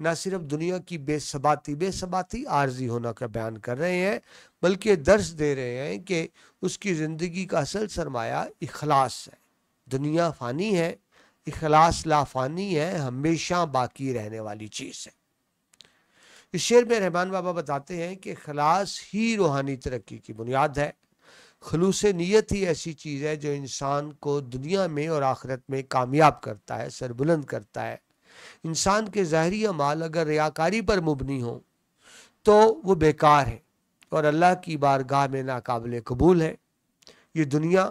نہ صرف دنیا کی بے ثباتی عارضی ہونا کا بیان کر رہے ہیں، بلکہ درس دے رہے ہیں کہ اس کی زندگی کا اصل سرمایہ اخلاص ہے۔ دنیا فانی ہے، اخلاص لا فانی ہے، ہمیشہ باقی رہنے والی چیز ہے۔ اس شعر میں رحمان بابا بتاتے ہیں کہ اخلاص ہی روحانی ترقی کی بنیاد ہے۔ خلوص نیت ہی ایسی چیز ہے جو انسان کو دنیا میں اور آخرت میں کامیاب کرتا ہے، سربلند کرتا ہے۔ انسان کے ظاہری اعمال اگر ریاکاری پر مبنی ہوں تو وہ بیکار ہے اور اللہ کی بارگاہ میں ناقابل قبول ہے۔ یہ دنیا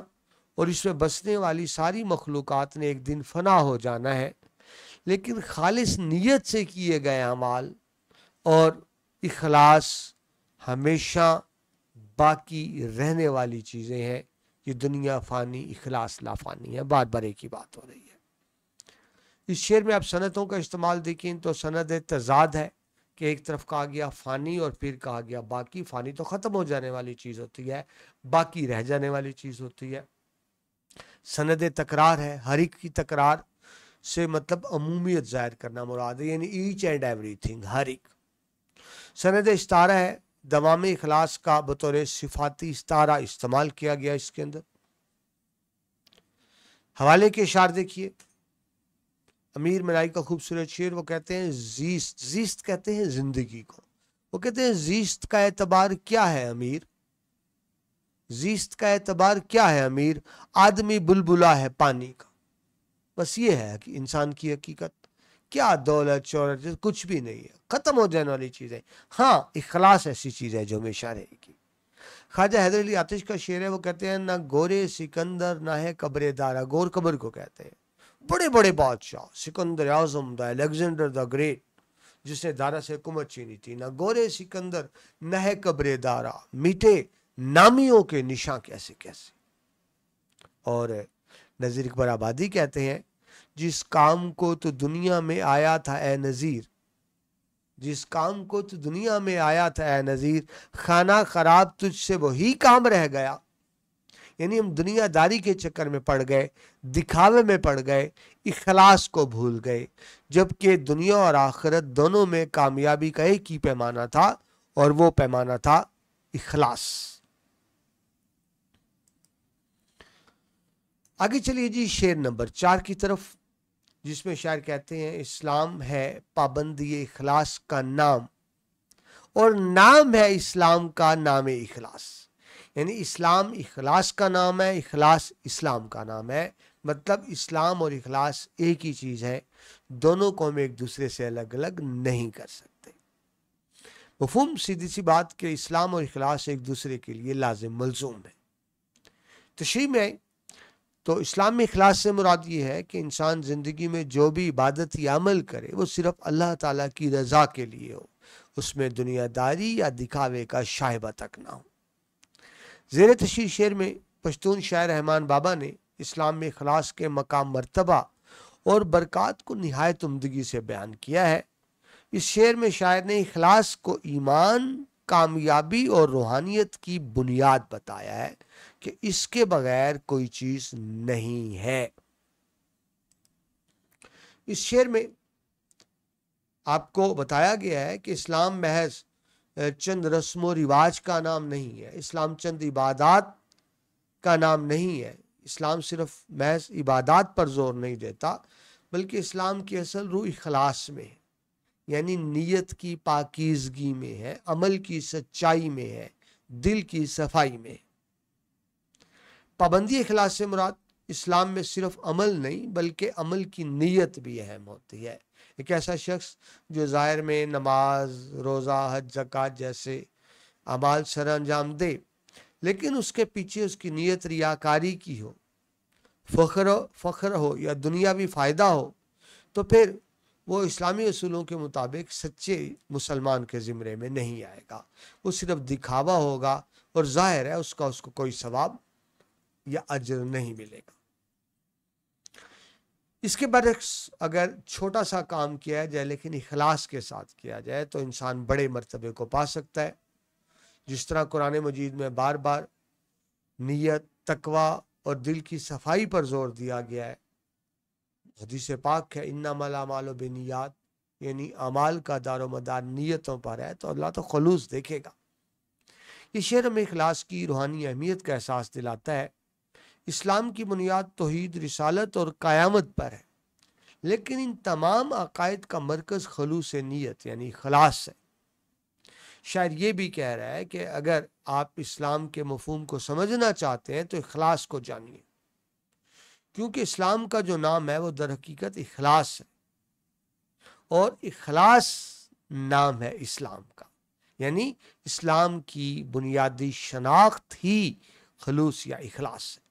اور اس میں بسنے والی ساری مخلوقات نے ایک دن فنا ہو جانا ہے، لیکن خالص نیت سے کیے گئے اعمال اور اخلاص ہمیشہ باقی رہنے والی چیزیں ہیں۔ یہ دنیا فانی، اخلاص لا فانی ہے۔ بار بار ایک ہی بات ہو رہی ہے۔ اس شعر میں آپ سندوں کا استعمال دیکھیں تو سند تضاد ہے کہ ایک طرف کہا گیا فانی اور پھر کہا گیا باقی۔ فانی تو ختم ہو جانے والی چیز ہوتی ہے، باقی رہ جانے والی چیز ہوتی ہے۔ سند تکرار ہے، ہر ایک کی تکرار سے مطلب عمومیت ظاہر کرنا مراد ہے، یعنی ایچ اینڈ ایوری تھنگ، ہر ایک۔ سند استعارہ ہے، دوام اخلاص کا بطور صفاتی استعارہ استعمال کیا گیا اس کے اندر۔ حوالے کے اشعار دیکھیے، امیر ملائی کا خوبصورت شعر، وہ کہتے ہیں زیست کہتے ہیں زندگی کو، وہ کہتے ہیں زیست کا اعتبار کیا ہے امیر، زیست کا اعتبار کیا ہے امیر، آدمی بلبلا ہے پانی کا۔ بس یہ ہے کہ انسان کی حقیقت، کیا دولت شہرت، کچھ بھی نہیں ہے، ختم ہو جانے والی چیز ہے۔ ہاں اخلاص ایسی چیز ہے جو ہمیشہ رہے گی۔ خواجہ حیدر علی آتش کا شعر ہے، وہ کہتے ہیں نہ گورے سکندر نہ ہے قبر دارا، گور قبر کو کہتے ہیں۔ بڑے بڑے بادشاہ، سکندر اعظم، دا الیگزینڈر دا گریٹ، جس نے دارا سے حکومت چھینی تھی، نہ گورے سکندر نہ ہے قبر دارا، میٹھے نامیوں کے نشاں کیسے کیسے۔ اور نذیر اکبر آبادی کہتے ہیں جس کام کو تو دنیا میں آیا تھا اے نذیر، جس کام کو تو دنیا میں آیا تھا اے نذیر، خانہ خراب تجھ سے وہی کام رہ گیا۔ یعنی ہم دنیا داری کے چکر میں پڑ گئے، دکھاوے میں پڑ گئے، اخلاص کو بھول گئے، جبکہ دنیا اور آخرت دونوں میں کامیابی کا ایک ہی پیمانہ تھا، اور وہ پیمانہ تھا اخلاص۔ آگے چلیے جی شعر نمبر 4 کی طرف، جس میں شاعر کہتے ہیں اسلام ہے پابندی اخلاص کا نام، اور نام ہے اسلام کا نام اخلاص۔ یعنی اسلام اخلاص کا نام ہے، اخلاص اسلام کا نام ہے، مطلب اسلام اور اخلاص ایک ہی چیز ہے، دونوں کو ہم ایک دوسرے سے الگ الگ نہیں کر سکتے۔ مفہوم سیدھی سی بات کہ اسلام اور اخلاص ایک دوسرے کے لیے لازم ملزوم ہے۔ تشریح میں تو اسلام میں اخلاص سے مراد یہ ہے کہ انسان زندگی میں جو بھی عبادت یا عمل کرے وہ صرف اللہ تعالیٰ کی رضا کے لیے ہو، اس میں دنیا داری یا دکھاوے کا شائبہ تک نہ ہو۔ زیر تشریح شعر میں پشتون شاعر رحمان بابا نے اسلام میں اخلاص کے مقام، مرتبہ اور برکات کو نہایت عمدگی سے بیان کیا ہے۔ اس شعر میں شاعر نے اخلاص کو ایمان، کامیابی اور روحانیت کی بنیاد بتایا ہے کہ اس کے بغیر کوئی چیز نہیں ہے۔ اس شعر میں آپ کو بتایا گیا ہے کہ اسلام محض چند رسم و رواج کا نام نہیں ہے، اسلام چند عبادات کا نام نہیں ہے، اسلام صرف محض عبادات پر زور نہیں دیتا، بلکہ اسلام کی اصل روح اخلاص میں ہے، یعنی نیت کی پاکیزگی میں ہے، عمل کی سچائی میں ہے، دل کی صفائی میں ہے۔ پابندی اخلاص سے مراد اسلام میں صرف عمل نہیں بلکہ عمل کی نیت بھی اہم ہوتی ہے۔ ایک ایسا شخص جو ظاہر میں نماز، روزہ، حج، زکوٰۃ جیسے اعمال سر انجام دے، لیکن اس کے پیچھے اس کی نیت ریاکاری کی ہو، فخر ہو یا دنیاوی فائدہ ہو، تو پھر وہ اسلامی اصولوں کے مطابق سچے مسلمان کے زمرے میں نہیں آئے گا، وہ صرف دکھاوا ہوگا، اور ظاہر ہے اس کو کوئی ثواب یا اجر نہیں ملے گا۔ اس کے برعکس اگر چھوٹا سا کام کیا جائے لیکن اخلاص کے ساتھ کیا جائے تو انسان بڑے مرتبے کو پا سکتا ہے۔ جس طرح قرآن مجید میں بار بار نیت، تقوی اور دل کی صفائی پر زور دیا گیا ہے۔ حدیث پاک ہے انما الاعمال بالنیات، یعنی اعمال کا دار و مدار نیتوں پر ہے تو اللہ تو خلوص دیکھے گا۔ یہ شعر ہمیں اخلاص کی روحانی اہمیت کا احساس دلاتا ہے۔ اسلام کی بنیاد توحید، رسالت اور قیامت پر ہے، لیکن ان تمام عقائد کا مرکز خلوص نیت یعنی اخلاص ہے۔ شاید یہ بھی کہہ رہا ہے کہ اگر آپ اسلام کے مفہوم کو سمجھنا چاہتے ہیں تو اخلاص کو جانیے، کیونکہ اسلام کا جو نام ہے وہ در حقیقت اخلاص ہے، اور اخلاص نام ہے اسلام کا، یعنی اسلام کی بنیادی شناخت ہی خلوص یا اخلاص ہے۔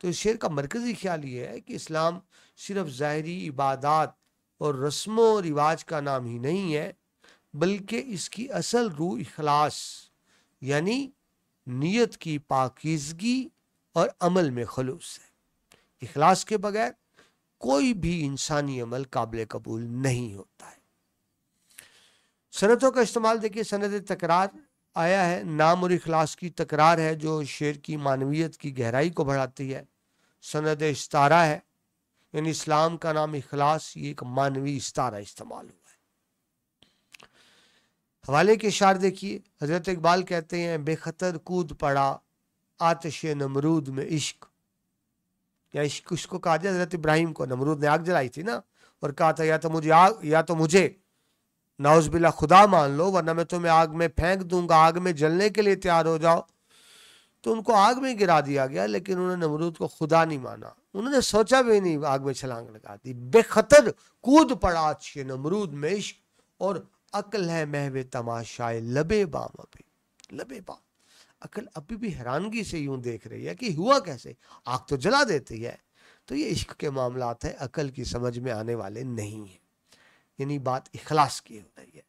تو اس شعر کا مرکزی خیال یہ ہے کہ اسلام صرف ظاہری عبادات اور رسم و رواج کا نام ہی نہیں ہے، بلکہ اس کی اصل روح اخلاص یعنی نیت کی پاکیزگی اور عمل میں خلوص ہے۔ اخلاص کے بغیر کوئی بھی انسانی عمل قابل قبول نہیں ہوتا ہے۔ صنعتوں کا استعمال دیکھیے، صنعت تکرار آیا ہے، نام اور اخلاص کی تکرار ہے جو شعر کی معنویت کی گہرائی کو بڑھاتی ہے۔ صنعت استعارہ ہے، یعنی اسلام کا نام اخلاص، یہ ایک معنوی استعارہ استعمال ہوا ہے۔ حوالے کے اشعار دیکھیے، حضرت اقبال کہتے ہیں بے خطر کود پڑا آتش نمرود میں عشق، یا عشق اس کو کہا جائے، حضرت ابراہیم کو نمرود نے آگ جلائی تھی نا، اور کہا تھا یا تو مجھے نعوذ باللہ خدا مان لو ورنہ میں تمہیں آگ میں پھینک دوں گا، آگ میں جلنے کے لیے تیار ہو جاؤ۔ تو ان کو آگ میں گرا دیا گیا، لیکن انہوں نے نمرود کو خدا نہیں مانا، انہوں نے سوچا بھی نہیں، آگ میں چھلانگ لگا دی۔ بے خطر کود پڑا آتش نمرود میں عشق، اور عقل ہے محو تماشائے لبے بام، ابھی لبے بام، عقل ابھی بھی حیرانگی سے یوں دیکھ رہی ہے کہ ہوا کیسے، آگ تو جلا دیتی ہے۔ تو یہ عشق کے معاملات ہیں، عقل کی سمجھ میں آنے والے نہیں ہیں، یعنی بات اخلاص کی ہو رہی ہے۔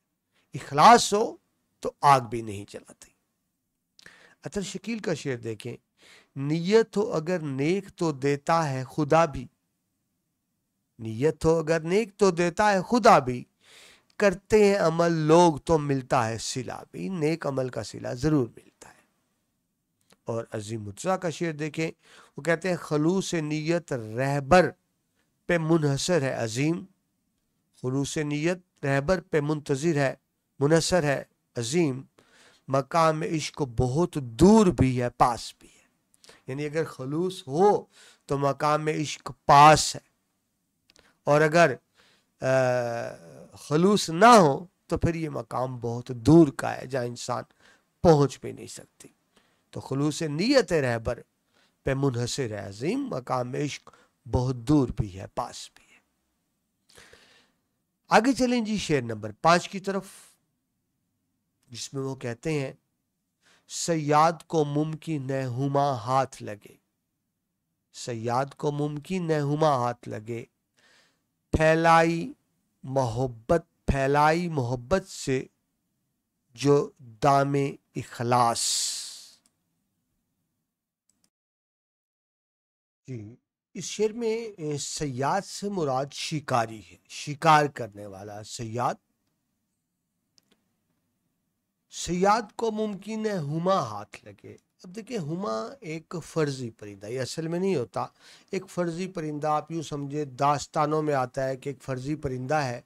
اخلاص ہو تو آگ بھی نہیں جلاتی۔ اطہر شکیل کا شعر دیکھیں، نیت ہو اگر نیک تو دیتا ہے خدا بھی، نیت ہو اگر نیک تو دیتا ہے خدا بھی، کرتے ہیں عمل لوگ تو ملتا ہے صلہ بھی، نیک عمل کا صلہ ضرور ملتا ہے۔ اور عظیم مرتضیٰ کا شعر دیکھیں، وہ کہتے ہیں خلوص نیت رہبر پہ منحصر ہے عظیم، خلوص نیت رہبر پہ منحصر ہے عظیم، مقام عشق بہت دور بھی ہے پاس بھی ہے، یعنی اگر خلوص ہو تو مقام عشق پاس ہے، اور اگر خلوص نہ ہو تو پھر یہ مقام بہت دور کا ہے جہاں انسان پہنچ بھی نہیں سکتی۔ تو خلوص نیت رہبر پہ منحصر ہے عظیم، مقام عشق بہت دور بھی ہے پاس بھی ہے۔ آگے چلیں جی شعر نمبر 5 کی طرف، جس میں وہ کہتے ہیں صیاد کو ممکن ہے ہما ہاتھ لگے، صیاد کو ممکن ہے ہما ہاتھ لگے، پھیلائی محبت سے جو دام اخلاص۔ جی اس شعر میں صیاد سے مراد شکاری ہے، شکار کرنے والا صیاد کو ممکن ہے ہما ہاتھ لگے۔ اب دیکھیں ہما ایک فرضی پرندہ، یہ اصل میں نہیں ہوتا، ایک فرضی پرندہ، آپ یوں سمجھے داستانوں میں آتا ہے کہ ایک فرضی پرندہ ہے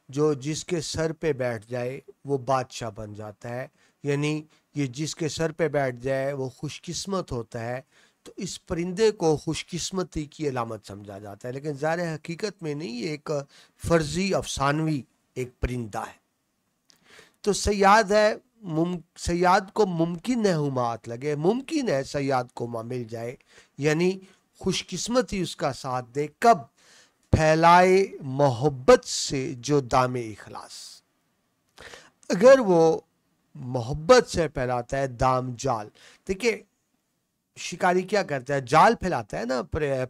جو جس کے سر پہ بیٹھ جائے وہ بادشاہ بن جاتا ہے، یعنی یہ جس کے سر پہ بیٹھ جائے وہ خوش قسمت ہوتا ہے۔ تو اس پرندے کو خوش قسمتی کی علامت سمجھا جاتا ہے، لیکن ظاہر حقیقت میں نہیں، یہ ایک فرضی افسانوی ایک پرندہ ہے۔ تو صیاد ہے، صیاد کو ممکن ہے ہما ہاتھ لگے، ممکن ہے صیاد کو ماں مل جائے، یعنی خوش قسمتی اس کا ساتھ دے، کب؟ پھیلائے محبت سے جو دام اخلاص، اگر وہ محبت سے پھیلاتا ہے دام جال۔ دیکھیں شکاری کیا کرتا ہے، جال پھیلاتا ہے نا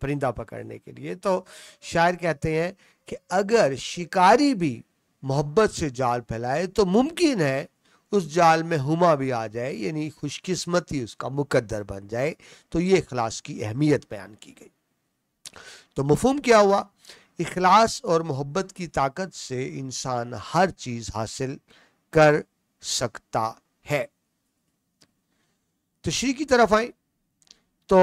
پرندہ پکڑنے کے لیے، تو شاعر کہتے ہیں کہ اگر شکاری بھی محبت سے جال پھیلائے تو ممکن ہے اس جال میں ہما بھی آ جائے، یعنی خوش قسمتی اس کا مقدر بن جائے۔ تو یہ اخلاص کی اہمیت بیان کی گئی۔ تو مفہوم کیا ہوا؟ اخلاص اور محبت کی طاقت سے انسان ہر چیز حاصل کر سکتا ہے۔ تشریح کی طرف آئیں تو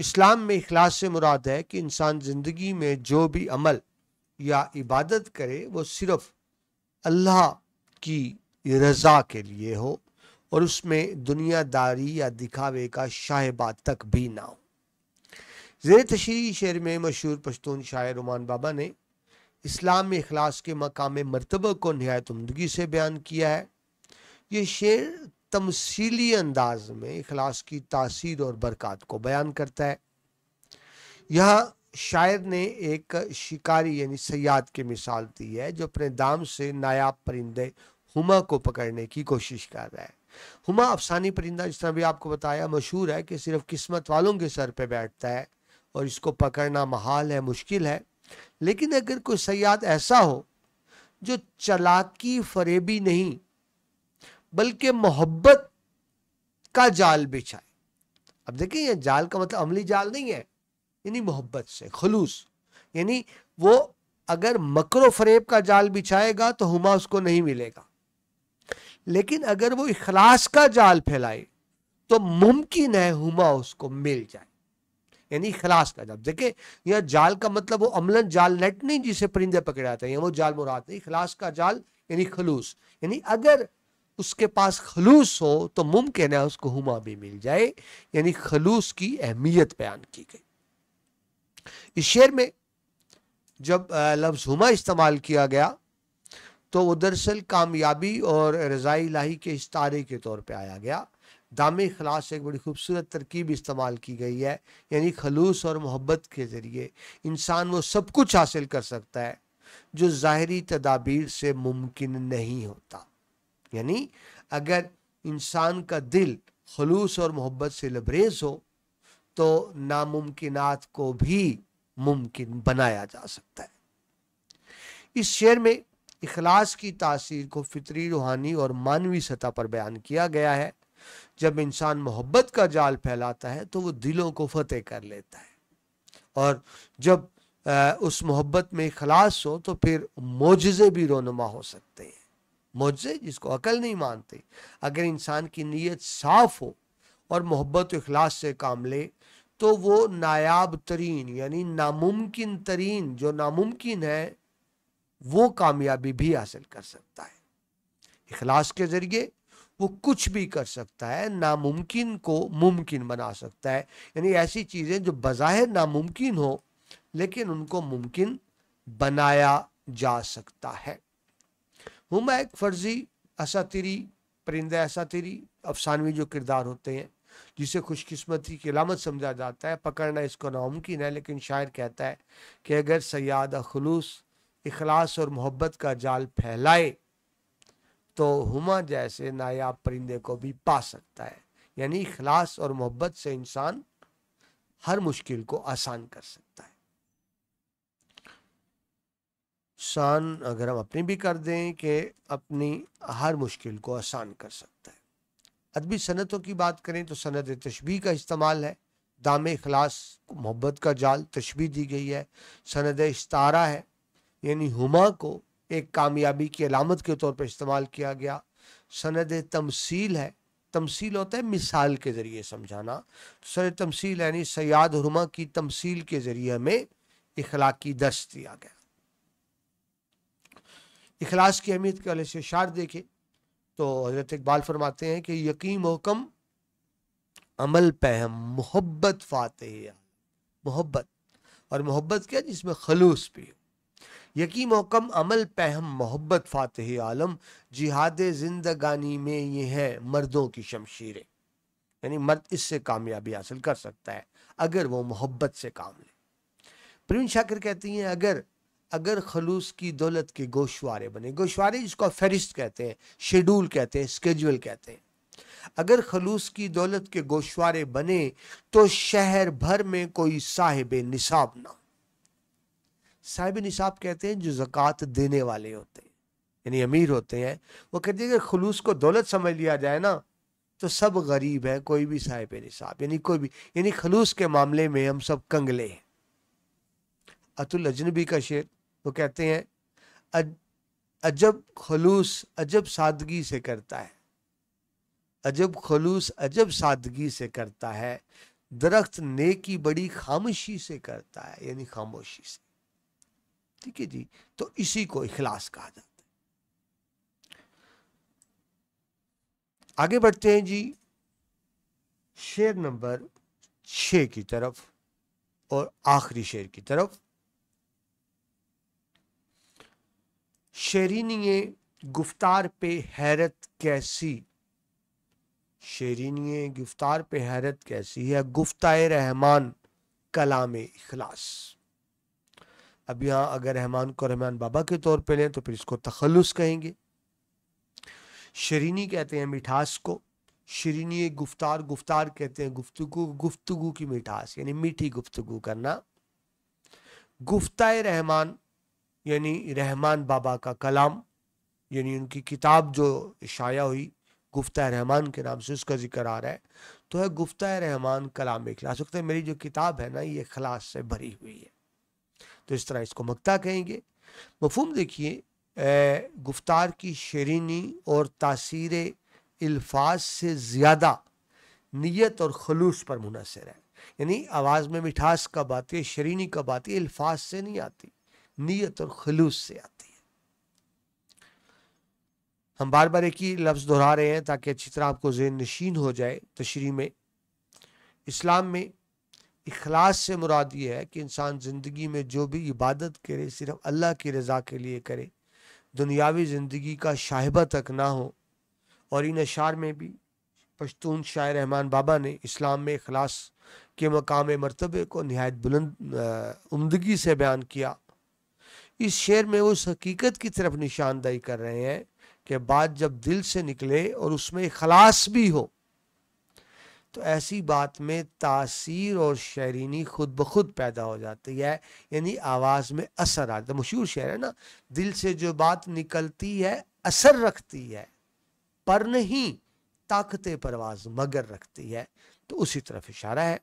اسلام میں اخلاص سے مراد ہے کہ انسان زندگی میں جو بھی عمل یا عبادت کرے وہ صرف اللہ کی رضا کے لیے ہو اور اس میں دنیا داری یا دکھاوے کا شائبہ تک بھی نہ ہو۔ زیر تشریح شعر میں مشہور پشتون شاعر عمان بابا نے اسلام میں اخلاص کے مقام مرتبہ کو نہایت عمدگی سے بیان کیا ہے۔ یہ شعر تمثیلی انداز میں اخلاص کی تاثیر اور برکات کو بیان کرتا ہے۔ یہاں شاعر نے ایک شکاری یعنی صیاد کی مثال دی ہے جو اپنے دام سے نایاب پرندے ہما کو پکڑنے کی کوشش کر رہا ہے۔ ہما افسانی پرندہ، جس طرح بھی آپ کو بتایا، مشہور ہے کہ صرف قسمت والوں کے سر پہ بیٹھتا ہے اور اس کو پکڑنا محال ہے، مشکل ہے۔ لیکن اگر کوئی صیاد ایسا ہو جو چلاکی فریبی نہیں بلکہ محبت کا جال بچھائے، اب دیکھیں یہ جال کا مطلب عملی جال نہیں ہے، یعنی محبت سے خلوص، یعنی وہ اگر مکر و فریب کا جال بچھائے گا تو ہما اس کو نہیں ملے گا، لیکن اگر وہ اخلاص کا جال پھیلائے تو ممکن ہے ہما اس کو مل جائے، یعنی اخلاص کا جال۔ دیکھیں یہ جال کا مطلب وہ عملاً جال نیٹ نہیں جسے پرندے پکڑے آتے ہیں، وہ جال مراد نہیں، اخلاص کا جال یعنی خلوص، یعنی اگر اس کے پاس خلوص ہو تو ممکن ہے اس کو ہما بھی مل جائے، یعنی خلوص کی اہمیت بیان کی گئی۔ اس شعر میں جب لفظ ہما استعمال کیا گیا تو وہ دراصل کامیابی اور رضائی الہی کے استعارے کے طور پہ آیا گیا۔ دام اخلاص سے ایک بڑی خوبصورت ترکیب استعمال کی گئی ہے، یعنی خلوص اور محبت کے ذریعے انسان وہ سب کچھ حاصل کر سکتا ہے جو ظاہری تدابیر سے ممکن نہیں ہوتا۔ یعنی اگر انسان کا دل خلوص اور محبت سے لبریز ہو تو ناممکنات کو بھی ممکن بنایا جا سکتا ہے۔ اس شعر میں اخلاص کی تاثیر کو فطری، روحانی اور مانوی سطح پر بیان کیا گیا ہے۔ جب انسان محبت کا جال پھیلاتا ہے تو وہ دلوں کو فتح کر لیتا ہے، اور جب اس محبت میں اخلاص ہو تو پھر معجزے بھی رونما ہو سکتے ہیں، معجزے جس کو عقل نہیں مانتے۔ اگر انسان کی نیت صاف ہو اور محبت و اخلاص سے کام لے تو وہ نایاب ترین یعنی ناممکن ترین جو ناممکن ہے وہ کامیابی بھی حاصل کر سکتا ہے۔ اخلاص کے ذریعے وہ کچھ بھی کر سکتا ہے، ناممکن کو ممکن بنا سکتا ہے، یعنی ایسی چیزیں جو بظاہر ناممکن ہو لیکن ان کو ممکن بنایا جا سکتا ہے۔ ہما ایک فرضی اساطیری پرندہ، اساطیری افسانوی جو کردار ہوتے ہیں جسے خوش قسمتی کی علامت سمجھا جاتا ہے، پکڑنا اس کو ناممکن ہے، لیکن شاعر کہتا ہے کہ اگر صیاد خلوص، اخلاص اور محبت کا جال پھیلائے تو ہما جیسے نایاب پرندے کو بھی پا سکتا ہے، یعنی اخلاص اور محبت سے انسان ہر مشکل کو آسان کر سکتا ہے۔ آسان اگر ہم اپنی بھی کر دیں کہ اپنی ہر مشکل کو آسان کر سکتا ہے۔ ادبی صنعتوں کی بات کریں تو صنعت تشبیہ کا استعمال ہے۔ دام اخلاص محبت کا جال تشبیہ دی گئی ہے۔ صنعت استعارہ ہے، یعنی ہما کو ایک کامیابی کی علامت کے طور پر استعمال کیا گیا۔ صنعت تمثیل ہے، تمثیل ہوتا ہے مثال کے ذریعے سمجھانا، صنعت تمثیل یعنی صیاد اور ہما کی تمثیل کے ذریعے ہمیں اخلاقی درس دیا گیا۔ اخلاص کی اہمیت کے حوالے سے اشعار دیکھیں تو حضرت اقبال فرماتے ہیں کہ یقین محکم عمل پہم محبت فاتح، محبت اور محبت کیا جس میں خلوص بھی ہو، یقین محکم عمل پہم محبت فاتح عالم، جہاد زندگانی میں یہ ہے مردوں کی شمشیریں، یعنی مرد اس سے کامیابی حاصل کر سکتا ہے اگر وہ محبت سے کام لے۔ پروین شاکر کہتی ہیں اگر خلوص کی دولت کے گوشوارے بنے، گوشوارے جس کو فہرست کہتے ہیں، شیڈول کہتے ہیں، اسکیجول کہتے ہیں، اگر خلوص کی دولت کے گوشوارے بنے تو شہر بھر میں کوئی صاحب نصاب نہ ہو۔ صاحب نصاب کہتے ہیں جو زکوٰۃ دینے والے ہوتے ہیں، یعنی امیر ہوتے ہیں، وہ کہتے ہیں کہ خلوص کو دولت سمجھ لیا جائے نا تو سب غریب ہے، کوئی بھی صاحب نصاب یعنی کوئی بھی، یعنی خلوص کے معاملے میں ہم سب کنگلے ہیں۔ عطل اجنبی کا شعر، وہ کہتے ہیں عجب خلوص عجب سادگی سے کرتا ہے، عجب خلوص عجب سادگی سے کرتا ہے، درخت نیکی بڑی خاموشی سے کرتا ہے، یعنی خاموشی سے۔ ٹھیک ہے جی، تو اسی کو اخلاص کہا جاتا ہے۔ آگے بڑھتے ہیں جی شعر نمبر 6 کی طرف اور آخری شعر کی طرف۔ شیرینی گفتار پہ حیرت کیسی، شیرینی گفتار پہ حیرت کیسی ہے، گفتہ رحمان کلام اخلاص۔ اب یہاں اگر رحمان کو رحمان بابا کے طور پہ لیں تو پھر اس کو تخلص کہیں گے۔ شیرینی کہتے ہیں مٹھاس کو، شیرینی گفتار، گفتار کہتے ہیں گفتگو، گفتگو کی مٹھاس یعنی میٹھی گفتگو کرنا۔ گفتہ رحمان یعنی رحمان بابا کا کلام، یعنی ان کی کتاب جو شائع ہوئی گفتہ رحمان کے نام سے، اس کا ذکر آ رہا ہے، تو ہے گفتہ رحمان کلام اخلاص۔ وقت میری جو کتاب ہے نا یہ اخلاص سے بھری ہوئی ہے، تو اس طرح اس کو مقطع کہیں گے۔ مفہوم دیکھیے، گفتار کی شیرینی اور تاثیر الفاظ سے زیادہ نیت اور خلوص پر منحصر ہے۔ یعنی آواز میں مٹھاس کب آتی ہے، شیرینی کب آتی ہے، الفاظ سے نہیں آتی، نیت اور خلوص سے آتی ہے۔ ہم بار بار ایک ہی لفظ دہرا رہے ہیں تاکہ اچھی طرح آپ کو ذہن نشین ہو جائے تشریح میں۔ اسلام میں اخلاص سے مراد یہ ہے کہ انسان زندگی میں جو بھی عبادت کرے صرف اللہ کی رضا کے لیے کرے، دنیاوی زندگی کا شائبہ تک نہ ہو۔ اور ان اشعار میں بھی پشتون شاعر رحمان بابا نے اسلام میں اخلاص کے مقام مرتبے کو نہایت بلند عمدگی سے بیان کیا۔ اس شعر میں اس حقیقت کی طرف نشاندہی کر رہے ہیں کہ بات جب دل سے نکلے اور اس میں اخلاص بھی ہو تو ایسی بات میں تاثیر اور شیرینی خود بخود پیدا ہو جاتی ہے، یعنی آواز میں اثر آتا ہے۔ مشہور شعر ہے نا، دل سے جو بات نکلتی ہے اثر رکھتی ہے، پر نہیں طاقت پرواز مگر رکھتی ہے، تو اسی طرف اشارہ ہے۔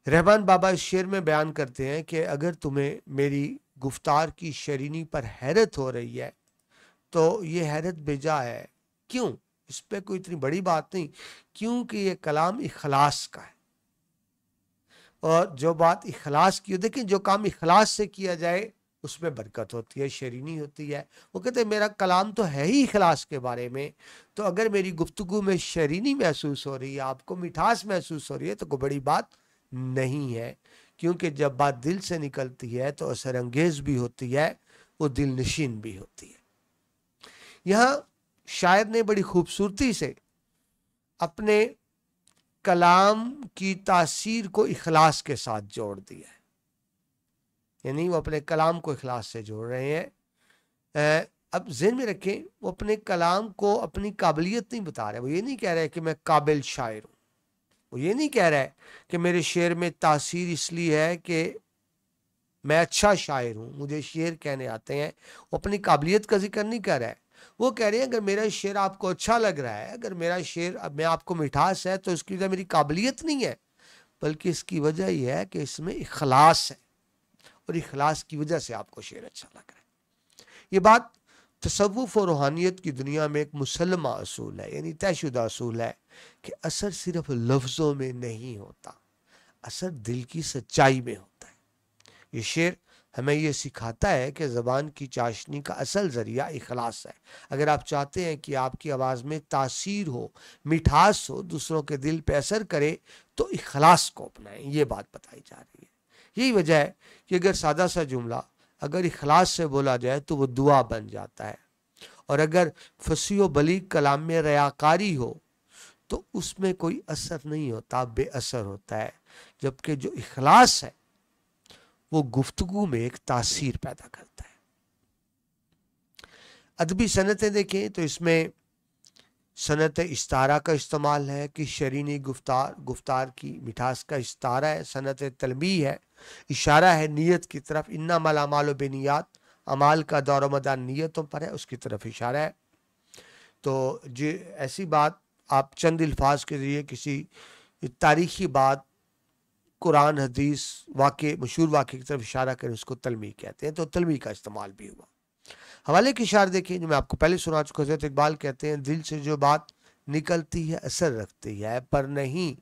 رحمان بابا اس شعر میں بیان کرتے ہیں کہ اگر تمہیں میری گفتار کی شیرینی پر حیرت ہو رہی ہے تو یہ حیرت بجا ہے۔ کیوں؟ اس پہ کوئی اتنی بڑی بات نہیں، کیونکہ یہ کلام اخلاص کا ہے، اور جو بات اخلاص کی ہو، دیکھیں جو کام اخلاص سے کیا جائے اس میں برکت ہوتی ہے، شیرینی ہوتی ہے۔ وہ کہتے ہیں میرا کلام تو ہے ہی اخلاص کے بارے میں، تو اگر میری گفتگو میں شیرینی محسوس ہو رہی ہے، آپ کو مٹھاس محسوس ہو رہی ہے، تو کوئی بڑی بات نہیں ہے، کیونکہ جب بات دل سے نکلتی ہے تو اثر انگیز بھی ہوتی ہے، وہ دل نشین بھی ہوتی ہے۔ یہاں شاعر نے بڑی خوبصورتی سے اپنے کلام کی تاثیر کو اخلاص کے ساتھ جوڑ دیا ہے، یعنی وہ اپنے کلام کو اخلاص سے جوڑ رہے ہیں۔ اب ذہن میں رکھیں، وہ اپنے کلام کو اپنی قابلیت نہیں بتا رہے، وہ یہ نہیں کہہ رہے کہ میں قابل شاعر ہوں، وہ یہ نہیں کہہ رہا ہے کہ میرے شعر میں تاثیر اس لیے ہے کہ میں اچھا شاعر ہوں، مجھے شعر کہنے آتے ہیں۔ وہ اپنی قابلیت کا ذکر نہیں کر رہا ہے، وہ کہہ رہے ہیں اگر میرا شعر آپ کو اچھا لگ رہا ہے، اگر میرا شعر اب میں آپ کو مٹھاس ہے، تو اس کی وجہ میری قابلیت نہیں ہے، بلکہ اس کی وجہ یہ ہے کہ اس میں اخلاص ہے، اور اخلاص کی وجہ سے آپ کو شعر اچھا لگ رہا ہے۔ یہ بات تصوف اور روحانیت کی دنیا میں ایک مسلمہ اصول ہے، یعنی طے شدہ اصول ہے کہ اثر صرف لفظوں میں نہیں ہوتا، اثر دل کی سچائی میں ہوتا ہے۔ یہ شعر ہمیں یہ سکھاتا ہے کہ زبان کی چاشنی کا اصل ذریعہ اخلاص ہے۔ اگر آپ چاہتے ہیں کہ آپ کی آواز میں تاثیر ہو، مٹھاس ہو، دوسروں کے دل پہ اثر کرے، تو اخلاص کو اپنائیں، یہ بات بتائی جا رہی ہے۔ یہی وجہ ہے کہ اگر سادہ سا جملہ اگر اخلاص سے بولا جائے تو وہ دعا بن جاتا ہے، اور اگر فصیح و بلیغ کلام میں ریاکاری ہو تو اس میں کوئی اثر نہیں ہوتا، بے اثر ہوتا ہے، جبکہ جو اخلاص ہے وہ گفتگو میں ایک تاثیر پیدا کرتا ہے۔ ادبی صنعتیں دیکھیں تو اس میں صنعت استعارہ کا استعمال ہے کہ شیرینی گفتار کی مٹھاس کا استعارہ ہے۔ صنعت تلمیح ہے، اشارہ ہے نیت کی طرف، انما الاعمال بالنیات، اعمال کا دور و مدار نیتوں پر ہے، اس کی طرف اشارہ ہے۔ تو ایسی بات آپ چند الفاظ کے ذریعے کسی تاریخی بات، قرآن حدیث واقع، مشہور واقع کی طرف اشارہ کریں، اس کو تلمیح کہتے ہیں، تو تلمیح کا استعمال بھی ہوا۔ حوالے کی اشعار دیکھیں جو میں آپ کو پہلے سنا چکا، حضرت اقبال کہتے ہیں دل سے جو بات نکلتی ہے اثر رکھتی ہے، پر نہیں